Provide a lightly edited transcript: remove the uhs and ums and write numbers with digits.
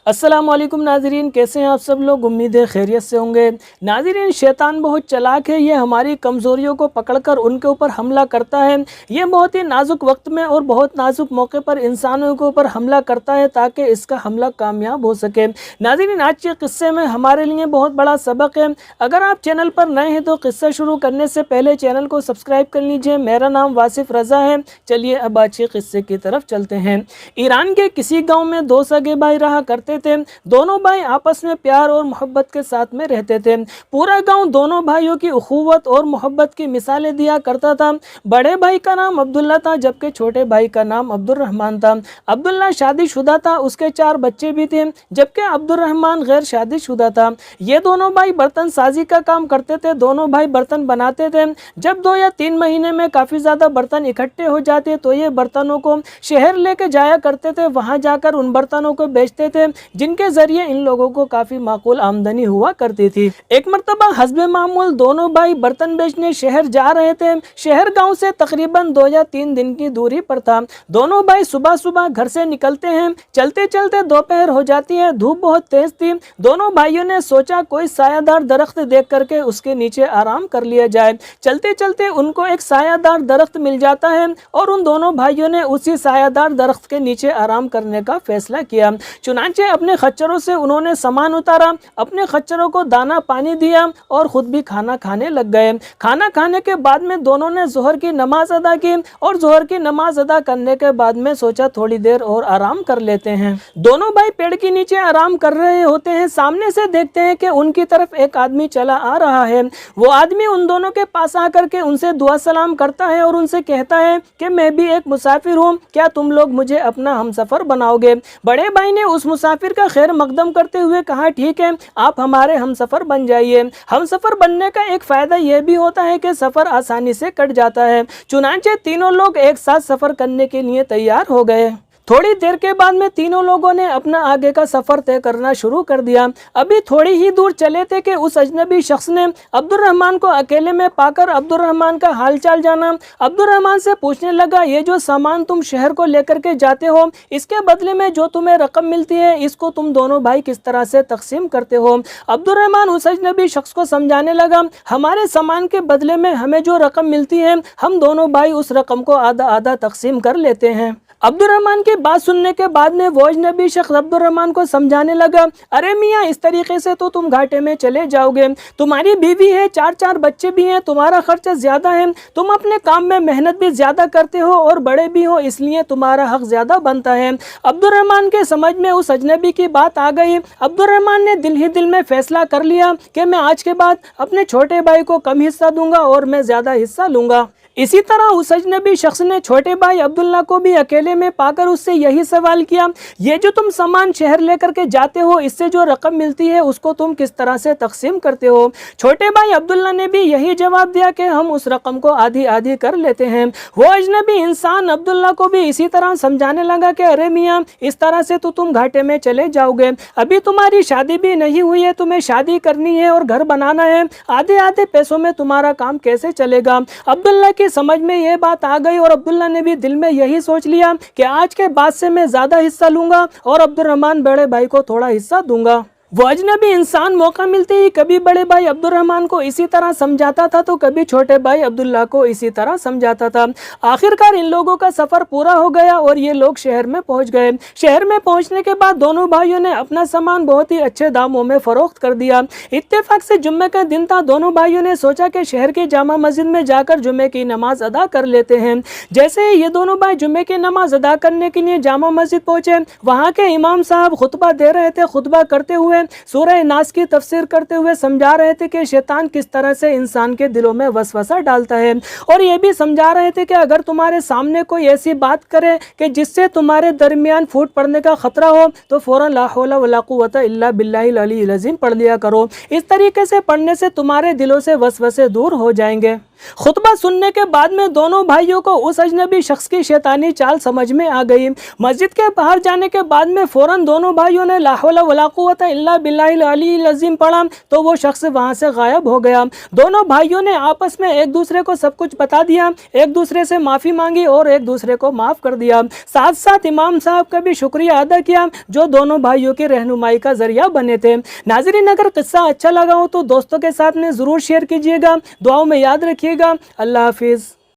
अस्सलामु अलैकुम नाज़रीन, कैसे हैं आप सब लोग। उम्मीद है खैरियत से होंगे। नाज़रीन, शैतान बहुत चालाक है। ये हमारी कमज़ोरियों को पकड़कर उनके ऊपर हमला करता है। ये बहुत ही नाजुक वक्त में और बहुत नाजुक मौके पर इंसानों के ऊपर हमला करता है ताकि इसका हमला कामयाब हो सके। नाज़रीन, आज के क़िस्से में हमारे लिए बहुत बड़ा सबक है। अगर आप चैनल पर नए हैं तो क़िस्सा शुरू करने से पहले चैनल को सब्सक्राइब कर लीजिए। मेरा नाम वासिफ़ रज़ा है। चलिए अब आज के क़िस्से की तरफ चलते हैं। ईरान के किसी गाँव में दो सगे भाई रहा करते थे। दोनों भाई आपस में प्यार और मोहब्बत के साथ में रहते थे। पूरा गांव दोनों भाइयों की उखुवत और मोहब्बत की मिसालें दिया करता था। बड़े भाई का नाम अब्दुल्ला था जबकि छोटे भाई का नाम अब्दुर्रहमान था। अब्दुल्ला शादीशुदा था, उसके 4 बच्चे भी थे जबकि अब्दुर्रहमान गैर शादीशुदा था। ये दोनों भाई बर्तन साजी का काम करते थे। दोनों भाई बर्तन बनाते थे। जब 2 या 3 महीने में काफ़ी ज़्यादा बर्तन इकट्ठे हो जाते तो ये बर्तनों को शहर लेके जाया करते थे। वहाँ जाकर उन बर्तनों को बेचते थे जिनके जरिए इन लोगों को काफ़ी माकूल आमदनी हुआ करती थी। एक मरतबा हस्बे मामूल दोनों भाई बर्तन बेचने शहर जा रहे थे। शहर गांव से तकरीबन 2 या 3 दिन की दूरी पर था। दोनों भाई सुबह सुबह घर से निकलते हैं। चलते चलते दोपहर हो जाती है। धूप बहुत तेज थी। दोनों भाइयों ने सोचा कोई सायादार दरख्त देख करके उसके नीचे आराम कर लिया जाए। चलते चलते उनको एक सायादार दरख्त मिल जाता है और उन दोनों भाइयों ने उसी सायादार दरख्त के नीचे आराम करने का फैसला किया। चुनांचे अपने खच्चरों से उन्होंने सामान उतारा, अपने खच्चरों को दाना पानी दिया और खुद भी खाना खाने लग गए। खाना खाने के बाद में दोनों ने जोहर की नमाज अदा की और जोहर की नमाज अदा करने के बाद में सोचा थोड़ी देर और आराम कर लेते हैं। दोनों भाई पेड़ के नीचे आराम कर रहे होते हैं। सामने से देखते हैं कि उनकी तरफ एक आदमी चला आ रहा है। वो आदमी उन दोनों के पास आकर के उनसे दुआ सलाम करता है और उनसे कहता है कि मैं भी एक मुसाफिर हूँ, क्या तुम लोग मुझे अपना हमसफर बनाओगे। बड़े भाई ने उस मुसाफिर का खैर मकदम करते हुए कहा ठीक है, आप हमारे हमसफर बन जाइए। हमसफर बनने का एक फ़ायदा यह भी होता है कि सफ़र आसानी से कट जाता है। चुनांचे तीनों लोग एक साथ सफ़र करने के लिए तैयार हो गए। थोड़ी देर के बाद में तीनों लोगों ने अपना आगे का सफ़र तय करना शुरू कर दिया। अभी थोड़ी ही दूर चले थे कि उस अजनबी शख्स ने अब्दुर्रहमान को अकेले में पाकर अब्दुर्रहमान का हालचाल जाना। अब्दुर्रहमान से पूछने लगा, ये जो सामान तुम शहर को लेकर के जाते हो, इसके बदले में जो तुम्हें रकम मिलती है इसको तुम दोनों भाई किस तरह से तकसीम करते हो। अब्दुर्रहमान उस अजनबी शख्स को समझाने लगा, हमारे सामान के बदले में हमें जो रकम मिलती है हम दोनों भाई उस रकम को आधा आधा तकसीम कर लेते हैं। अब्दुर्रहमान की बात सुनने के बाद में वो अजनबी शख्स अब्दुर्रहमान को समझाने लगा, अरे मियाँ, इस तरीके से तो तुम घाटे में चले जाओगे। तुम्हारी बीवी है, 4 बच्चे भी हैं, तुम्हारा खर्चा ज़्यादा है, तुम अपने काम में मेहनत भी ज़्यादा करते हो और बड़े भी हो, इसलिए तुम्हारा हक ज़्यादा बनता है। अब्दुर्रहमान के समझ में उस अजनबी की बात आ गई। अब्दुर्रहमान ने दिल ही दिल में फैसला कर लिया कि मैं आज के बाद अपने छोटे भाई को कम हिस्सा दूंगा और मैं ज़्यादा हिस्सा लूँगा। इसी तरह उस अजनबी शख्स ने छोटे भाई अब्दुल्ला को भी अकेले में पाकर उससे यही सवाल किया, ये जो तुम सामान शहर लेकर के जाते हो इससे जो रकम मिलती है उसको तुम किस तरह से तकसीम करते हो। छोटे भाई अब्दुल्ला ने भी यही जवाब दिया कि हम उस रकम को आधी आधी कर लेते हैं। वो अजनबी इंसान अब्दुल्ला को भी इसी तरह समझाने लगा कि अरे मियाँ, इस तरह से तो तुम घाटे में चले जाओगे। अभी तुम्हारी शादी भी नहीं हुई है, तुम्हें शादी करनी है और घर बनाना है, आधे आधे पैसों में तुम्हारा काम कैसे चलेगा। अब्दुल्ला की समझ में यह बात आ गई और अब्दुल्ला ने भी दिल में यही सोच लिया कि आज के बाद से मैं ज़्यादा हिस्सा लूँगा और अब्दुर्रहमान बड़े भाई को थोड़ा हिस्सा दूंगा। वो अजनबी इंसान मौका मिलते ही कभी बड़े भाई अब्दुर्रहमान को इसी तरह समझाता था तो कभी छोटे भाई अब्दुल्ला को इसी तरह समझाता था। आखिरकार इन लोगों का सफ़र पूरा हो गया और ये लोग शहर में पहुंच गए। शहर में पहुंचने के बाद दोनों भाइयों ने अपना सामान बहुत ही अच्छे दामों में फ़रोख्त कर दिया। इत्तेफाक से जुम्मे का दिन था। दोनों भाइयों ने सोचा कि शहर की जामा मस्जिद में जाकर जुम्मे की नमाज अदा कर लेते हैं। जैसे ही ये दोनों भाई जुम्मे की नमाज अदा करने के लिए जामा मस्जिद पहुँचे, वहाँ के इमाम साहब खुतबा दे रहे थे। खुतबा करते हुए सूरह नास की तफसीर करते हुए समझा रहे थे कि शैतान किस तरह से इंसान के दिलों में वसवसा डालता है और ये भी समझा रहे थे कि अगर तुम्हारे सामने कोई ऐसी बात करे कि जिससे तुम्हारे दरमियान फूट पड़ने का खतरा हो तो फौरन ला हौला वला कुव्वता इल्ला बिल्लाहिल अलील अज़ीम पढ़ लिया करो। इस तरीके से पढ़ने से तुम्हारे दिलों से वसवसे दूर हो जाएंगे। خطبہ سننے کے بعد میں دونوں بھائیوں کو اس اجنبی شخص کی شیطانی چال سمجھ میں آ گئی۔ مسجد کے باہر جانے کے بعد میں فوراً دونوں بھائیوں نے لا حول ولا قوت الا باللہ العلی العظیم پڑھا تو وہ شخص وہاں سے غائب ہو گیا۔ دونوں بھائیوں نے آپس میں ایک دوسرے کو سب کچھ بتا دیا، ایک دوسرے سے معافی مانگی اور ایک دوسرے کو معاف کر دیا۔ ساتھ ساتھ امام صاحب کا بھی شکریہ ادا کیا جو دونوں بھائیوں کی رہنمائی کا ذریعہ بنے تھے۔ ناظرین، اگر قصہ اچھا لگا ہو تو دوستوں کے ساتھ میں ضرور شیئر کیجیے گا، دعاؤں میں یاد رکھیے گا۔ اللہ حافظ۔